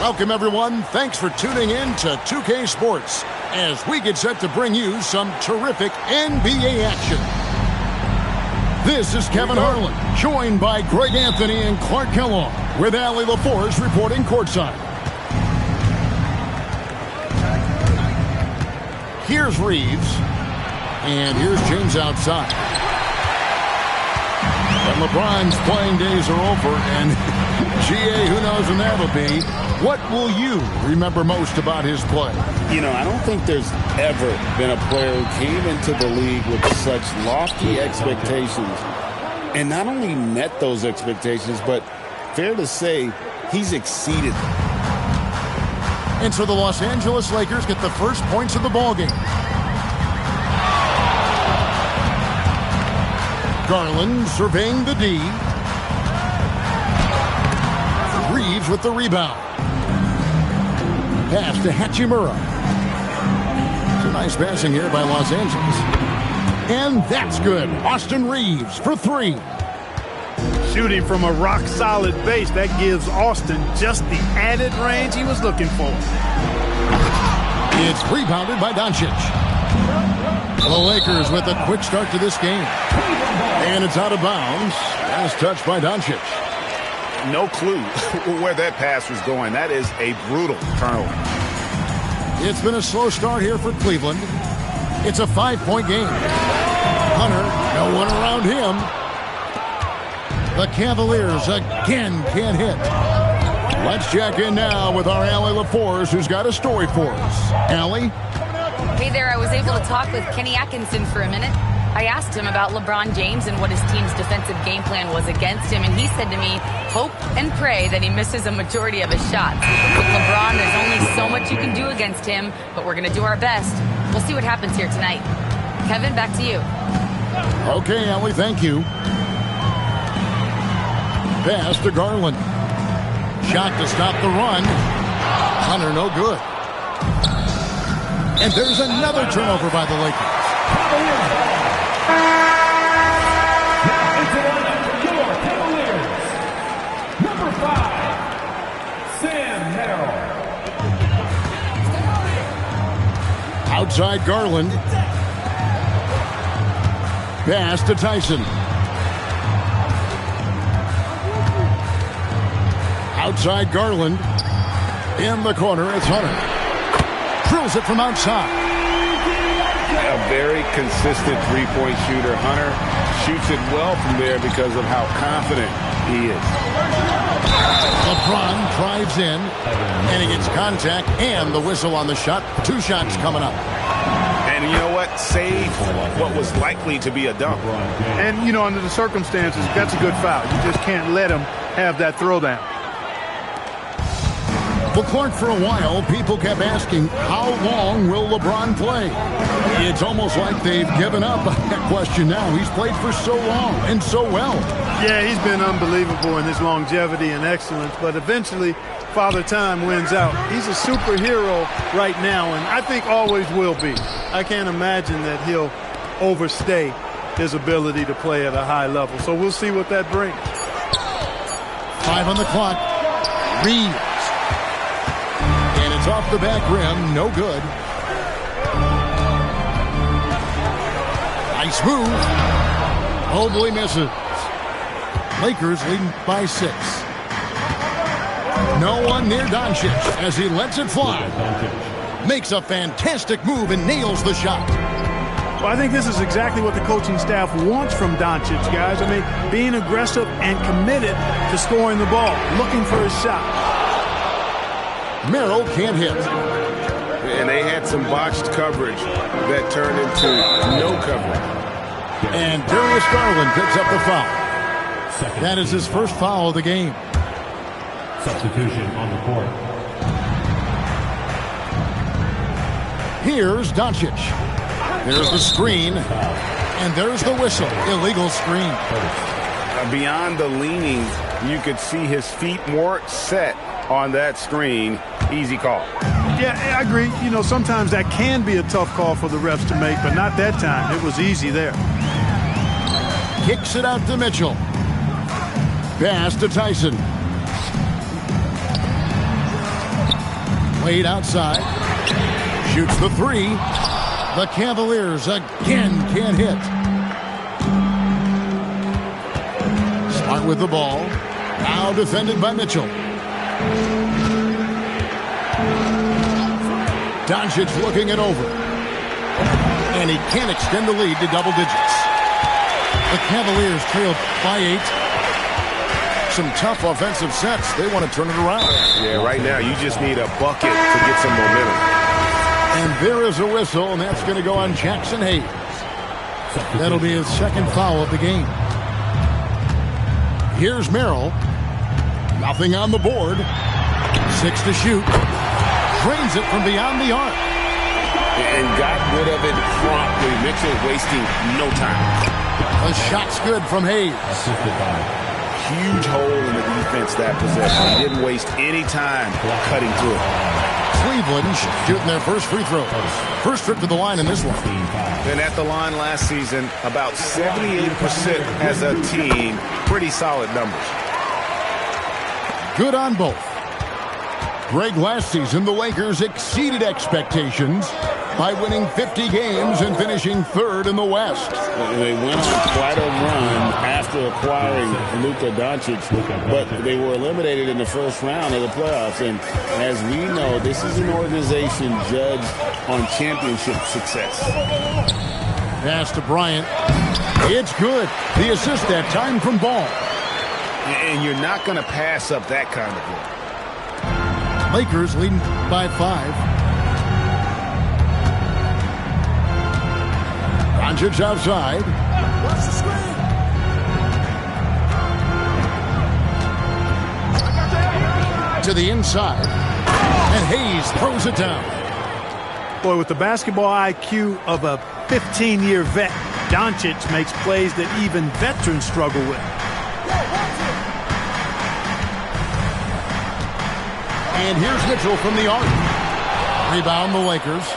Welcome, everyone. Thanks for tuning in to 2K Sports as we get set to bring you some terrific NBA action. This is Kevin Harlan, joined by Greg Anthony and Clark Kellogg, with Allie LaForce reporting courtside. Here's Reeves, and here's James outside. And LeBron's playing days are over, and GA, who knows when that'll be. What will you remember most about his play? You know, I don't think there's ever been a player who came into the league with such lofty expectations and not only met those expectations, but fair to say, he's exceeded them. And so the Los Angeles Lakers get the first points of the ballgame. Garland surveying the D. Reeves with the rebound. Pass to Hachimura. Some nice passing here by Los Angeles. And that's good. Austin Reeves for three. Shooting from a rock-solid base, that gives Austin just the added range he was looking for. It's rebounded by Doncic. The Lakers with a quick start to this game. And it's out of bounds. Last touch by Doncic. No clue where that pass was going. That is a brutal turnover. It's been a slow start here for Cleveland. It's a 5-point game. Hunter, no one around him. The Cavaliers again can't hit. Let's check in now with our Allie LaForce, who's got a story for us. Allie? Hey there, I was able to talk with Kenny Atkinson for a minute. I asked him about LeBron James and what his team's defensive game plan was against him, and he said to me, hope and pray that he misses a majority of his shots. With LeBron, there's only so much you can do against him, but we're going to do our best. We'll see what happens here tonight. Kevin, back to you. Okay, Allie, thank you. Pass to Garland. Shot to stop the run. Hunter, no good. And there's another turnover by the Lakers. Number 5, Sam Merrill. Outside Garland. Pass to Tyson. Outside Garland. In the corner, it's Hunter. drills it from outside. A very consistent three-point shooter. Hunter shoots it well from there because of how confident he is. LeBron drives in, and he gets contact and the whistle on the shot. 2 shots coming up. And you know what? Save what was likely to be a dunk. And, you know, under the circumstances, that's a good foul. You just can't let him have that throwdown. Well, Clark, for a while, people kept asking, how long will LeBron play? It's almost like they've given up on that question now. He's played for so long and so well. Yeah, he's been unbelievable in his longevity and excellence, but eventually Father Time wins out. He's a superhero right now, and I think always will be. I can't imagine that he'll overstay his ability to play at a high level. So we'll see what that brings. 5 on the clock. Reeves. And it's off the back rim. No good. Nice move. Mobley misses. Lakers leading by 6. No one near Doncic as he lets it fly. Makes a fantastic move and nails the shot. Well, I think this is exactly what the coaching staff wants from Doncic, guys. I mean, being aggressive and committed to scoring the ball, looking for his shot. Merrill can't hit. And they had some botched coverage that turned into no coverage. And Darius Garland picks up the foul. That is his first foul of the game. Substitution on the court. Here's Doncic. There's the screen. And there's the whistle. Illegal screen. Beyond the leaning, you could see his feet more set on that screen. Easy call. Yeah, I agree. You know, sometimes that can be a tough call for the refs to make, but not that time. It was easy there. Kicks it out to Mitchell. Pass to Tyson. Played outside. Shoots the 3. The Cavaliers again can't hit. Smart with the ball. Now defended by Mitchell. Doncic looking it over. And he can't extend the lead to double digits. The Cavaliers trail by 8. Some tough offensive sets. They want to turn it around. Yeah, right now you just need a bucket to get some momentum. And there is a whistle, and that's going to go on Jackson Hayes. That'll be his second foul of the game. Here's Merrill. Nothing on the board. 6 to shoot. Drains it from beyond the arc. And got rid of it promptly. Mitchell wasting no time. The shot's good from Hayes. Huge hole in the defense that possession. He didn't waste any time cutting through it. Cleveland shooting their first free throw. First trip to the line in this one. And at the line last season, about 78% as a team. Pretty solid numbers. Good on both. Greg, last season, the Lakers exceeded expectations by winning 50 games and finishing 3rd in the West. They went on quite a run after acquiring Luka Doncic, but they were eliminated in the first round of the playoffs. And as we know, this is an organization judged on championship success. Pass to Bryant. It's good. The assist that time from Ball. And you're not going to pass up that kind of look. Lakers leading by 5. Doncic outside. Watch the screen. To the inside. And Hayes throws it down. Boy, with the basketball IQ of a 15-year vet, Doncic makes plays that even veterans struggle with. And here's Mitchell from the arc. Rebound the Lakers.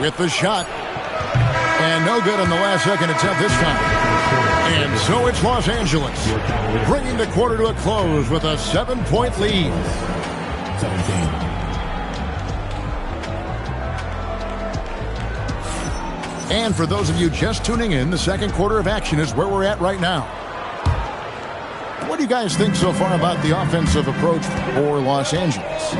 With the shot. And no good on the last second attempt this time. And so it's Los Angeles, bringing the quarter to a close with a 7-point lead. 17. And for those of you just tuning in, the second quarter of action is where we're at right now. What do you guys think so far about the offensive approach for Los Angeles?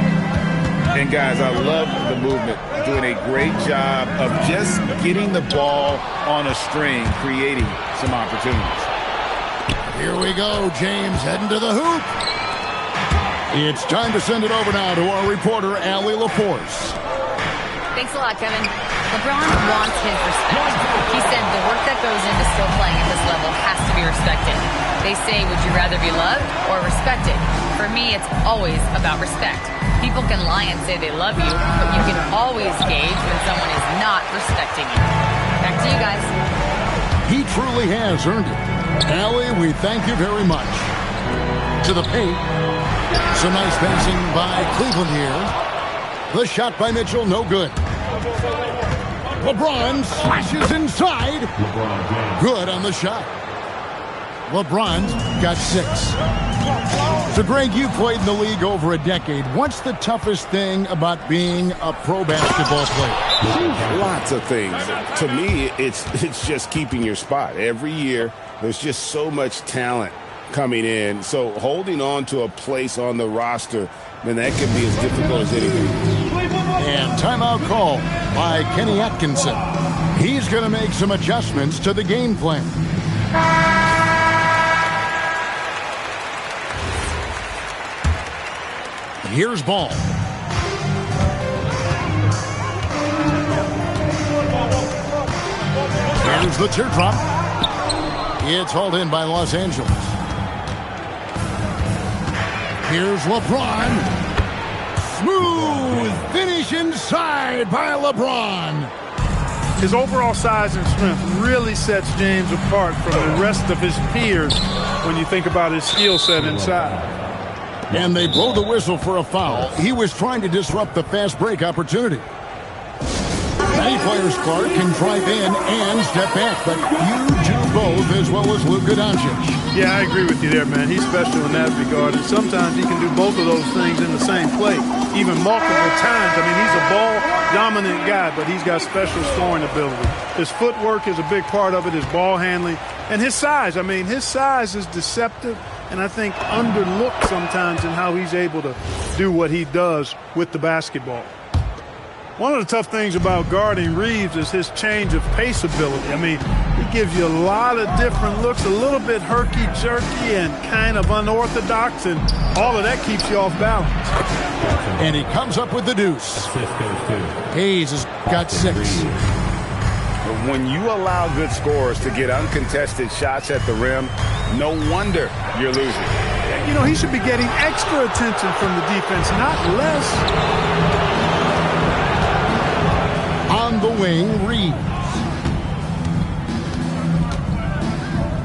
And, guys, I love the movement, doing a great job of just getting the ball on a string, creating some opportunities. Here we go, James heading to the hoop. It's time to send it over now to our reporter, Allie Laforce. Thanks a lot, Kevin. LeBron wants his respect. He said the work that goes into still playing at this level has to be respected. They say, would you rather be loved or respected? For me, it's always about respect. People can lie and say they love you, but you can always gauge when someone is not respecting you. Back to you guys. He truly has earned it. Allie, we thank you very much. To the paint. Some nice passing by Cleveland here. The shot by Mitchell, no good. LeBron slashes inside. Good on the shot. LeBron's got 6. So, Greg, you played in the league over a decade. What's the toughest thing about being a pro basketball player? Lots of things. To me, it's just keeping your spot. Every year, there's just so much talent coming in. So holding on to a place on the roster, man, that can be as difficult as anything. And timeout call by Kenny Atkinson. He's going to make some adjustments to the game plan. Here's ball. Here's the teardrop. It's hauled in by Los Angeles. Here's LeBron. Smooth finish inside by LeBron. His overall size and strength really sets James apart from the rest of his peers when you think about his skill set inside. And they blow the whistle for a foul. He was trying to disrupt the fast break opportunity. Many players, Clark, can drive in and step back, but you do both as well as Luka Doncic. Yeah, I agree with you there, man. He's special in that regard, and sometimes he can do both of those things in the same play, even multiple times. I mean, he's a ball-dominant guy, but he's got special scoring ability. His footwork is a big part of it, his ball handling, and his size. I mean, his size is deceptive, and I think underlooked sometimes in how he's able to do what he does with the basketball. One of the tough things about guarding Reeves is his change of pace ability. I mean, he gives you a lot of different looks, a little bit herky-jerky and kind of unorthodox, and all of that keeps you off balance. And he comes up with the deuce. Hayes has got 6. When you allow good scorers to get uncontested shots at the rim, no wonder you're losing. You know, he should be getting extra attention from the defense, not less. On the wing, Reeves.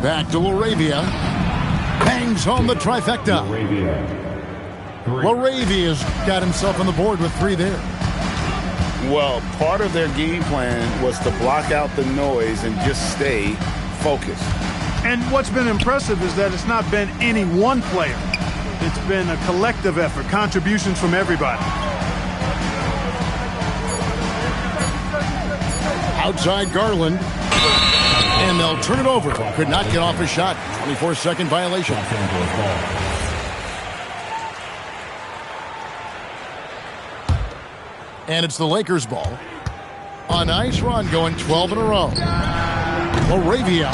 Back to LaRavia. Bangs home the trifecta. LaRavia's got himself on the board with 3 there. Well, part of their game plan was to block out the noise and just stay focused. And what's been impressive is that it's not been any one player. It's been a collective effort, contributions from everybody. Outside Garland. And they'll turn it over. Could not get off a shot. 24-second violation. And it's the Lakers' ball. A nice run going 12 in a row. LaRavia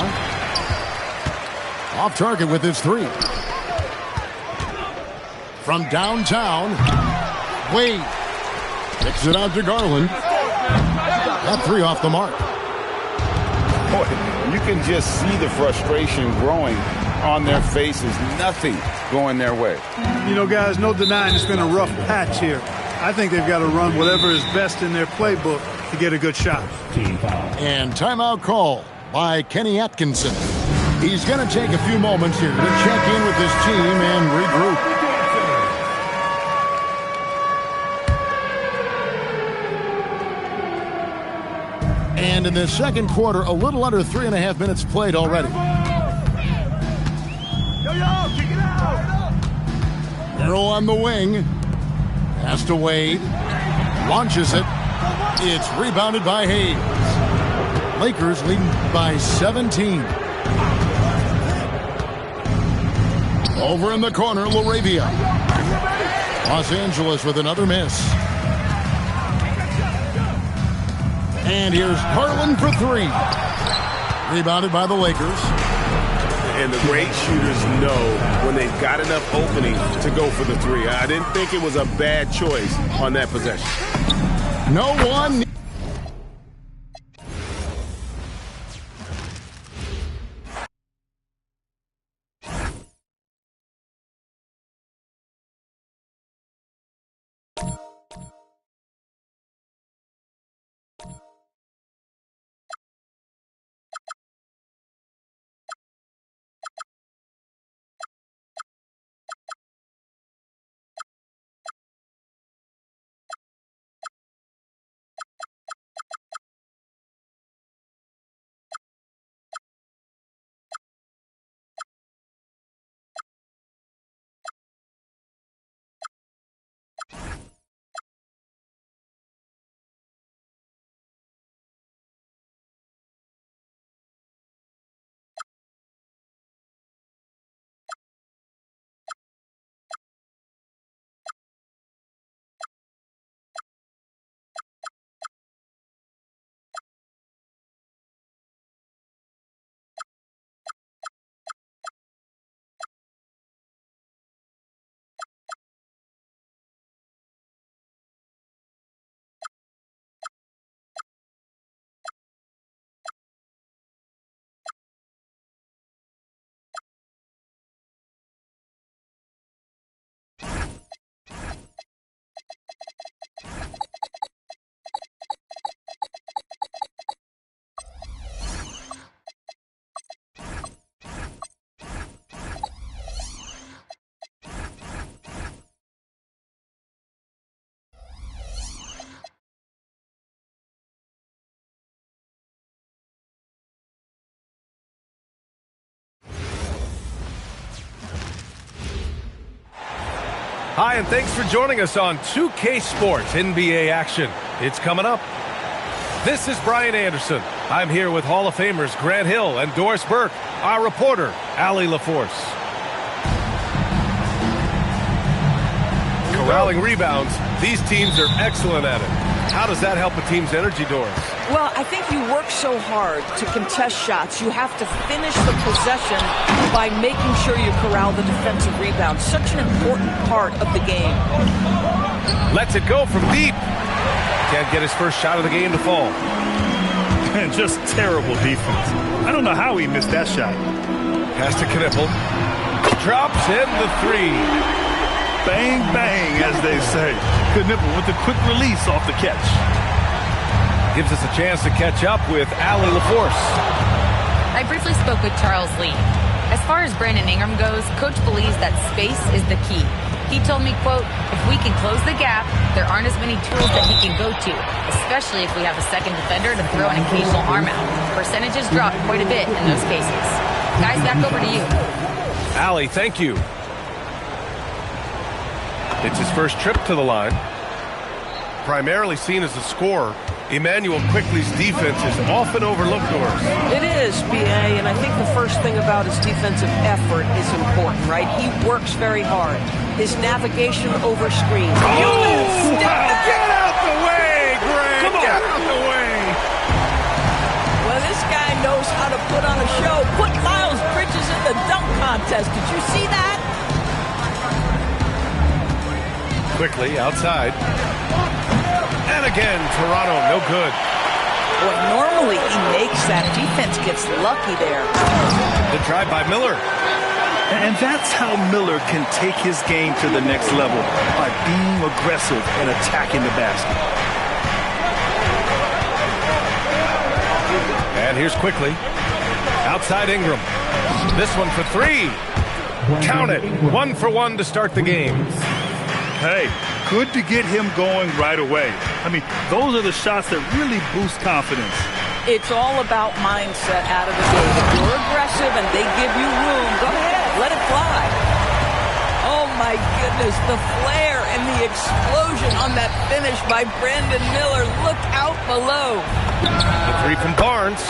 off target with his 3. From downtown, Wade kicks it out to Garland. That 3 off the mark. Boy, you can just see the frustration growing on their faces. Nothing going their way. You know, guys, no denying it's been a rough patch here. I think they've got to run whatever is best in their playbook to get a good shot. And timeout call by Kenny Atkinson. He's going to take a few moments here to check in with his team and regroup. And in the second quarter, a little under 3.5 minutes played already. Arrow on the wing. Pass to Wade. Launches it. It's rebounded by Hayes. Lakers leading by 17. Over in the corner, LaRavia. Los Angeles with another miss. And here's Garland for three. Rebounded by the Lakers. And the great shooters know when they've got enough opening to go for the three. I didn't think it was a bad choice on that possession. No one. Hi, and thanks for joining us on 2K Sports NBA action. It's coming up. This is Brian Anderson. I'm here with Hall of Famers Grant Hill and Doris Burke, our reporter, Allie LaForce. Corralling rebounds, these teams are excellent at it. How does that help a team's energy, Doris? Well, I think you work so hard to contest shots. You have to finish the possession by making sure you corral the defensive rebound. Such an important part of the game. Lets it go from deep. Can't get his first shot of the game to fall. And just terrible defense. I don't know how he missed that shot. Pass to Knipple. Drops in the three. Bang, bang, as they say. Knipple with a quick release off the catch. Gives us a chance to catch up with Allie LaForce. I briefly spoke with Charles Lee. As far as Brandon Ingram goes, Coach believes that space is the key. He told me, quote, if we can close the gap, there aren't as many tools that he can go to, especially if we have a second defender to throw an occasional arm out. Percentages drop quite a bit in those cases. Guys, back over to you. Allie, thank you. It's his first trip to the line. Primarily seen as a scorer, Immanuel Quickley's defense is often overlooked, Doris. It is, B.A., and I think the first thing about his defensive effort is important, right? He works very hard. His navigation over screens. Oh, get out the way, Grant! Come on. Get out the way! Well, this guy knows how to put on a show. Put Miles Bridges in the dunk contest. Did you see that? Quickly outside. And again, Toronto, no good. Boy, normally he makes that. Defense gets lucky there. The drive by Miller. And that's how Miller can take his game to the next level, by being aggressive and attacking the basket. And here's Quickley. Outside Ingram. This one for three. Count it. 1 for 1 to start the game. Hey, good to get him going right away. I mean, those are the shots that really boost confidence. It's all about mindset out of the gate. If you're aggressive and they give you room, go ahead, let it fly. Oh, my goodness, the flare and the explosion on that finish by Brandon Miller. Look out below. The three from Barnes.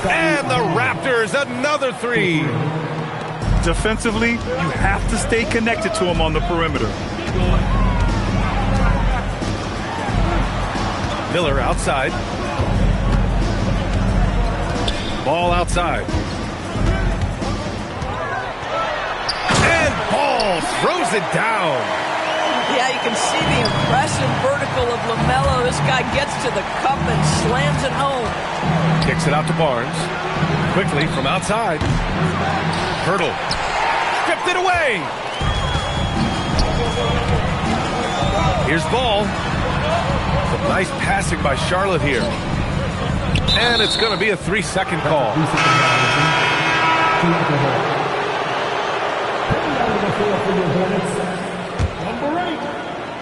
And the Raptors, another three. Defensively, you have to stay connected to him on the perimeter. Miller outside. Ball outside. And Ball throws it down. Yeah, you can see the impressive vertical of LaMelo. This guy gets to the cup and slams it home. Kicks it out to Barnes. Quickly from outside. Hurdle. Stripped it away. Here's Ball. Some nice passing by Charlotte here. And it's going to be a 3-second call.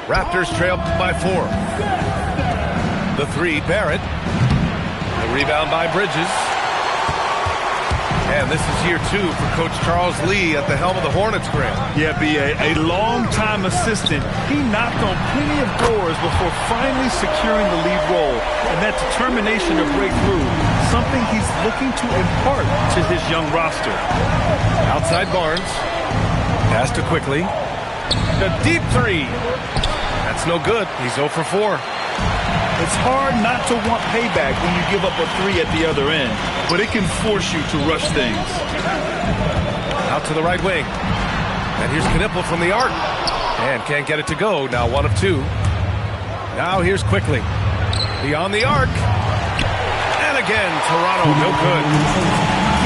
Raptors trail by 4. The 3, Barrett. The rebound by Bridges. And this is year 2 for Coach Charles Lee at the helm of the Hornets, Grant. Yeah, B.A., a long-time assistant. He knocked on plenty of doors before finally securing the lead role. And that determination to break through, something he's looking to impart to his young roster. Outside Barnes. Pass to Quickly. The deep 3. That's no good. He's 0 for 4. It's hard not to want payback when you give up a 3 at the other end, but it can force you to rush things. Out to the right wing. And here's Knipple from the arc. And can't get it to go. Now 1 of 2. Now here's Quickly. Beyond the arc. And again, Toronto, no good.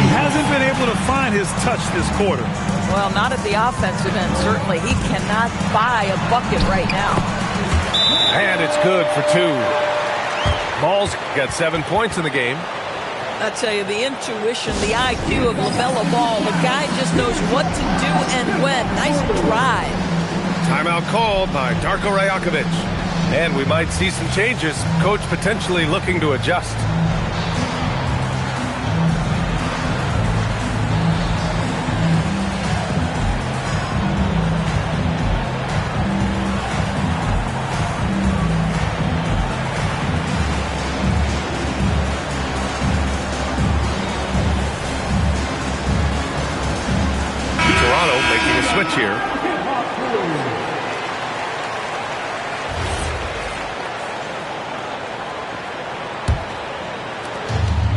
He hasn't been able to find his touch this quarter. Well, not at the offensive end, certainly. He cannot buy a bucket right now. And it's good for 2. Ball's got 7 points in the game. I tell you, the intuition, the IQ of LaMelo Ball, the guy just knows what to do and when. Nice drive. Timeout called by Darko Rajakovic. And we might see some changes. Coach potentially looking to adjust. Making a switch here.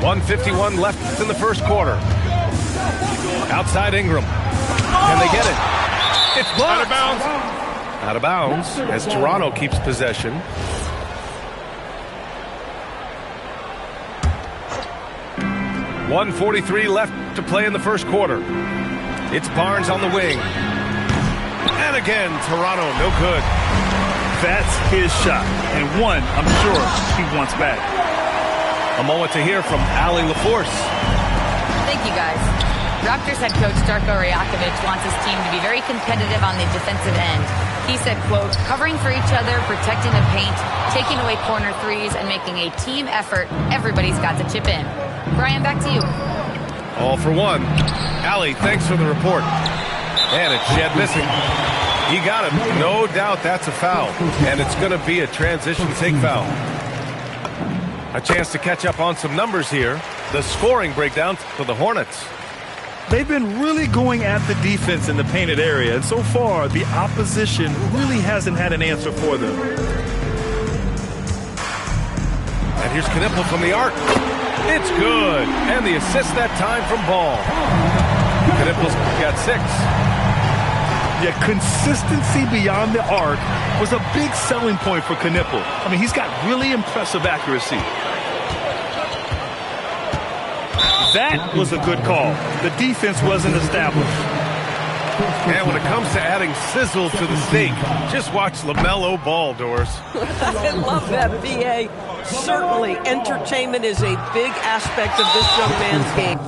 .151 left in the first quarter. Outside Ingram. Can they get it? It's blocked. Out of bounds. Out of bounds as Toronto keeps possession. .143 left to play in the first quarter. It's Barnes on the wing. And again, Toronto, no good. That's his shot. And one, I'm sure, he wants back. A moment to hear from Allie LaForce. Thank you, guys. Raptors head coach Darko Rajakovic wants his team to be very competitive on the defensive end. He said, quote, covering for each other, protecting the paint, taking away corner threes, and making a team effort. Everybody's got to chip in. Brian, back to you. All for 1. Allie, thanks for the report. And it's Jed missing. He got him. No doubt that's a foul. And it's going to be a transition take foul. A chance to catch up on some numbers here. The scoring breakdown for the Hornets. They've been really going at the defense in the painted area. And so far, the opposition really hasn't had an answer for them. And here's Knipple from the arc. It's good. And the assist that time from Ball. Knipple's got 6. Yeah, consistency beyond the arc was a big selling point for Knipple. I mean, he's got really impressive accuracy. That was a good call. The defense wasn't established. And when it comes to adding sizzle to the steak, just watch LaMelo Ball, Doris. I love that, B.A. Certainly, entertainment is a big aspect of this young man's game.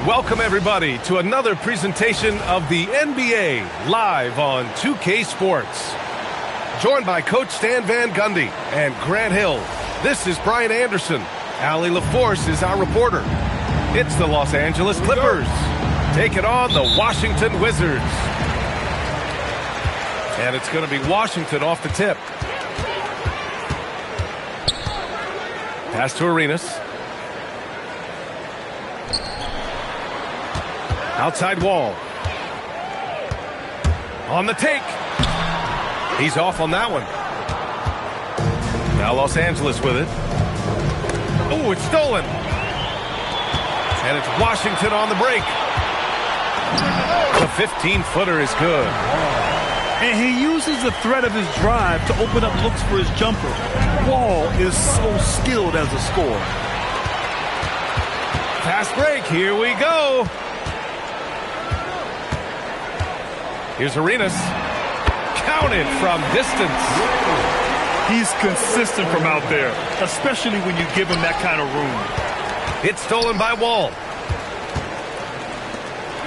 Welcome, everybody, to another presentation of the NBA live on 2K Sports. Joined by Coach Stan Van Gundy and Grant Hill, this is Brian Anderson. Allie LaForce is our reporter. It's the Los Angeles Clippers taking on the Washington Wizards. And it's going to be Washington off the tip. Pass to Arenas. Outside Wall. On the take. He's off on that one. Now Los Angeles with it. Oh, it's stolen. And it's Washington on the break. The 15-footer is good. And he uses the threat of his drive to open up looks for his jumper. Wall is so skilled as a scorer. Fast break. Here we go. Here's Arenas. Counted from distance. He's consistent from out there, especially when you give him that kind of room. It's stolen by Wall.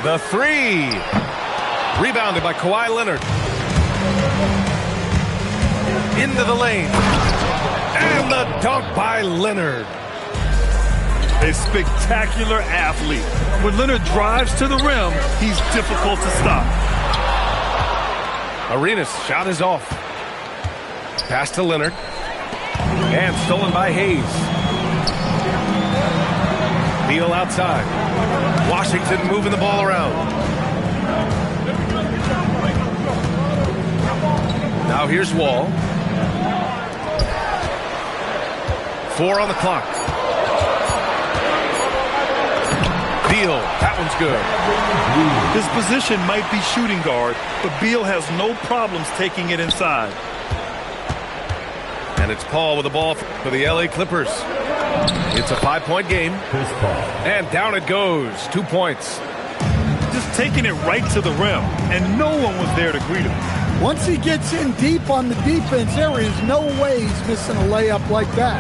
The three. Rebounded by Kawhi Leonard. Into the lane. And the dunk by Leonard. A spectacular athlete. When Leonard drives to the rim, he's difficult to stop. Arenas' shot is off. Pass to Leonard. And stolen by Hayes. Beal outside. Washington moving the ball around. Now here's Wall. 4 on the clock. Beal, that one's good. His position might be shooting guard, but Beal has no problems taking it inside. And it's Paul with the ball for the LA Clippers. It's a 5-point game. And down it goes. 2 points. Just taking it right to the rim, and no one was there to greet him. Once he gets in deep on the defense, there is no way he's missing a layup like that.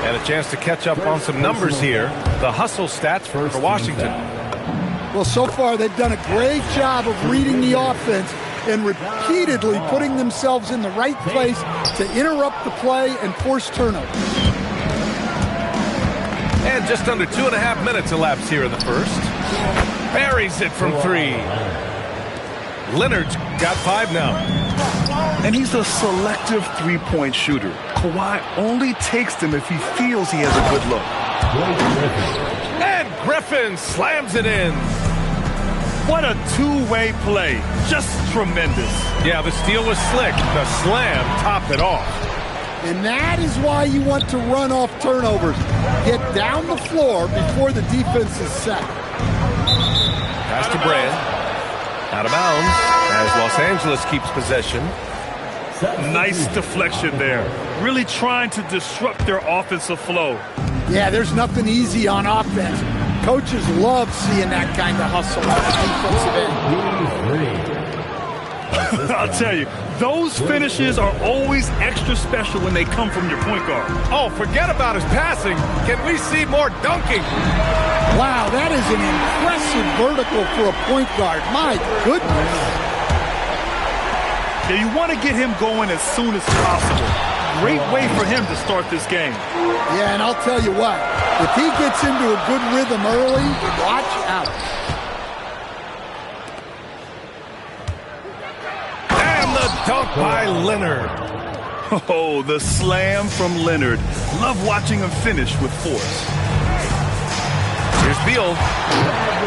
And a chance to catch up on some numbers here. The hustle stats for Washington. Well, so far they've done a great job of reading the offense and repeatedly putting themselves in the right place to interrupt the play and force turnovers. And just under 2.5 minutes elapsed here in the first. Buries it from 3. Leonard's got 5 now. And he's a selective three-point shooter. Kawhi only takes them if he feels he has a good look. And Griffin slams it in. What a two-way play. Just tremendous. Yeah, the steal was slick. The slam topped it off. And that is why you want to run off turnovers. Get down the floor before the defense is set. Pass to Brand. Out of bounds as Los Angeles keeps possession. Nice deflection there. Really trying to disrupt their offensive flow. Yeah, there's nothing easy on offense. Coaches love seeing that kind of hustle on the defensive end. I'll tell you, those finishes are always extra special when they come from your point guard. Oh, forget about his passing. Can we see more dunking? Wow, that is an impressive vertical for a point guard. My goodness. Yeah, you want to get him going as soon as possible. Great way for him to start this game. Yeah, and I'll tell you what, if he gets into a good rhythm early, watch out. And the dunk by Leonard. Oh, the slam from Leonard. Love watching him finish with force. Here's Beal.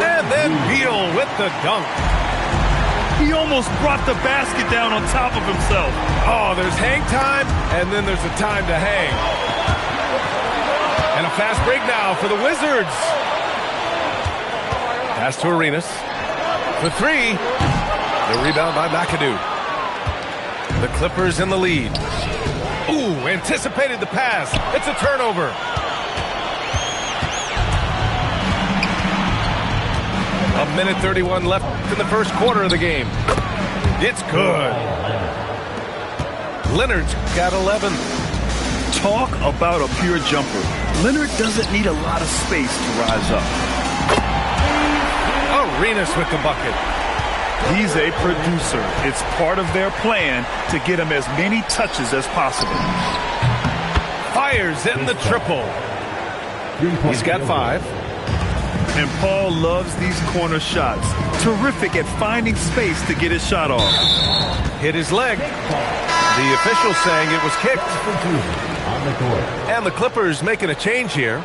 And then Beal with the dunk. He almost brought the basket down on top of himself. Oh, there's hang time, and then there's a time to hang. And a fast break now for the Wizards. Pass to Arenas. For 3. The rebound by McAdoo. The Clippers in the lead. Ooh, anticipated the pass. It's a turnover. A minute 31 left in the first quarter of the game. It's good. Leonard's got 11. Talk about a pure jumper. Leonard doesn't need a lot of space to rise up. Arenas with the bucket. He's a producer. It's part of their plan to get him as many touches as possible. Fires in the triple. He's got 5. And Paul loves these corner shots. Terrific at finding space to get his shot off. Hit his leg. The official saying it was kicked. And the Clippers making a change here.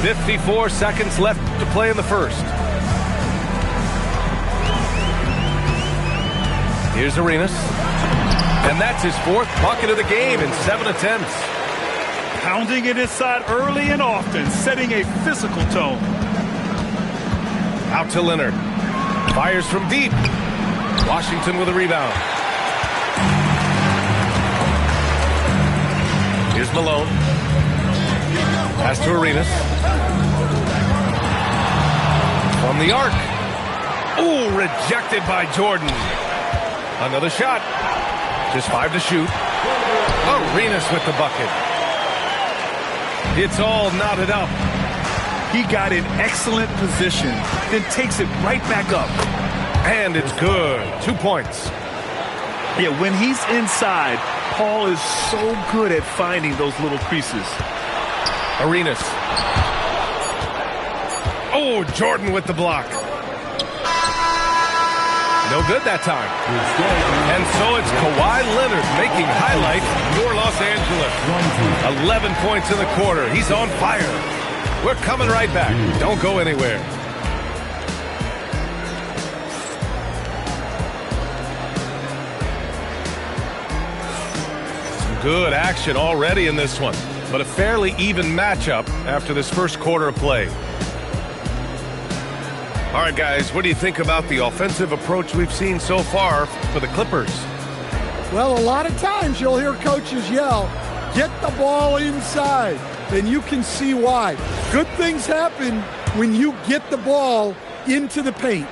54 seconds left to play in the first. Here's Arenas. And that's his 4th bucket of the game in 7 attempts. Pounding it inside early and often, setting a physical tone. Out to Leonard. Fires from deep. Washington with a rebound. Here's Malone. Pass to Arenas. From the arc. Ooh, rejected by Jordan. Another shot. Just 5 to shoot. Arenas with the bucket. It's all knotted up. He got in excellent position, then takes it right back up. And it's good. 2 points. Yeah, when he's inside, Paul is so good at finding those little creases. Arenas. Oh, Jordan with the block. No good that time. And so it's Kawhi Leonard making highlights for Los Angeles. 11 points in the quarter. He's on fire. We're coming right back. Don't go anywhere. Some good action already in this one, but a fairly even matchup after this first quarter of play. All right, guys, what do you think about the offensive approach we've seen so far for the Clippers? Well, a lot of times you'll hear coaches yell, get the ball inside, and you can see why. Good things happen when you get the ball into the paint.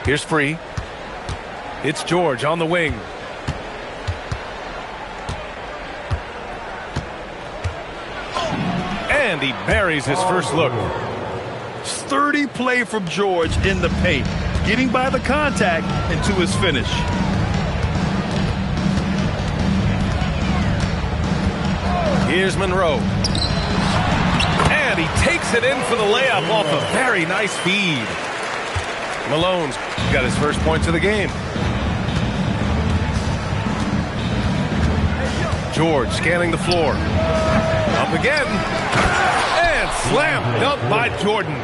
Here's Free. It's George on the wing. And he buries his first look. Sturdy play from George in the paint, getting by the contact and to his finish. Here's Monroe. And he takes it in for the layup off a very nice feed. Malone's got his first points of the game. George scanning the floor. Up again. And slam dunk by Jordan.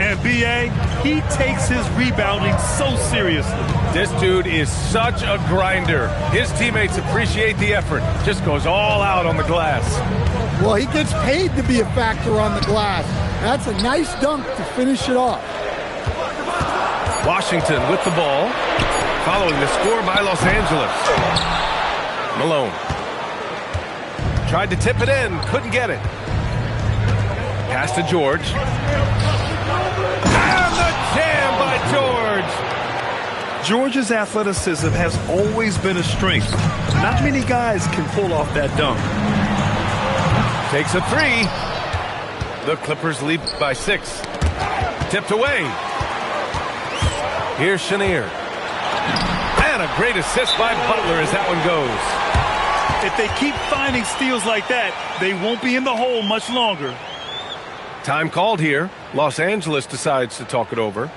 And B.A., he takes his rebounding so seriously. This dude is such a grinder. His teammates appreciate the effort. Just goes all out on the glass. Well, he gets paid to be a factor on the glass. That's a nice dunk to finish it off. Washington with the ball, following the score by Los Angeles. Malone. Tried to tip it in, couldn't get it. Pass to George. And the jam by George. George's athleticism has always been a strength. Not many guys can pull off that dunk. Takes a 3. The Clippers lead by 6. Tipped away. Here's Chenier. And a great assist by Butler as that one goes. If they keep finding steals like that, they won't be in the hole much longer. Time called here. Los Angeles decides to talk it over.